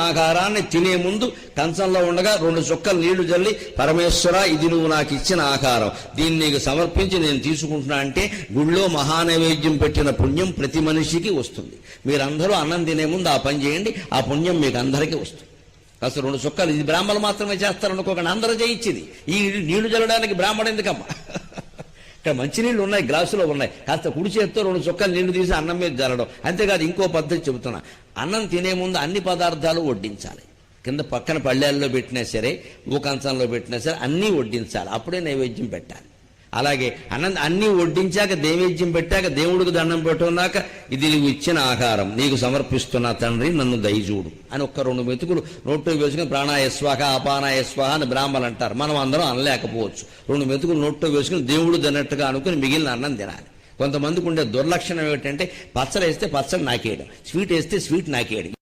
ఆహారాన్ని తినే ముందు కంచంలో ఉండగా 2 చుక్కలు నీళ్లు జల్లి, పరమేశ్వర ఇది నువ్వు నాకు ఇచ్చిన ఆహారం, దీన్ని నీకు సమర్పించి నేను తీసుకుంటున్నా అంటే గుళ్ళో మహానైవేద్యం పెట్టిన పుణ్యం ప్రతి మనిషికి వస్తుంది. మీరందరూ అన్నం తినే ముందు ఆ పని చేయండి, ఆ పుణ్యం మీకు అందరికీ వస్తుంది. కాస్త 2 చుక్కలు, ఇది బ్రాహ్మణులు మాత్రమే చేస్తారనుకోకండి, అందరూ చేయించింది. ఈ నీళ్లు జల్లడానికి బ్రాహ్మణుడు ఎందుకమ్మా? ఇక్కడ మంచినీళ్ళు ఉన్నాయి, గ్లాసులో ఉన్నాయి, కాస్త కుడి చేత్తో 2 చుక్కలు నీళ్లు తీసి అన్నం మీద జల్లడం. అంతేకాదు ఇంకో పద్ధతి చెబుతున్నా, అన్నం తినే ముందు అన్ని పదార్థాలు వడ్డించాలి. కింద పక్కన పళ్ళేల్లో పెట్టినా సరే, కంచంలో పెట్టినా సరే అన్నీ వడ్డించాలి, అప్పుడే నైవేద్యం పెట్టాలి. అలాగే అన్నీ వడ్డించాక నైవేద్యం పెట్టాక దేవుడికి దండం పెట్టుకున్నాక ఇది నీవు ఇచ్చిన ఆహారం నీకు సమర్పిస్తున్నా తండ్రి, నన్ను దయచూడు అని 1-2 మెతుకులు నోట్లో వేసుకుని ప్రాణాయస్వాహ అపానాయస్వాహ అని బ్రాహ్మణులు అంటారు. మనం అందరం అనలేకపోవచ్చు. 2 మెతుకులు నోట్లో వేసుకుని దేవుడు తిన్నట్టుగా అనుకుని మిగిలిన అన్నం తినాలి. కొంతమందికి ఉండే దుర్లక్షణం ఏమిటంటే పచ్చడి వేస్తే పచ్చడి నాకేయడం, స్వీట్ వేస్తే స్వీట్ నాకేయడం.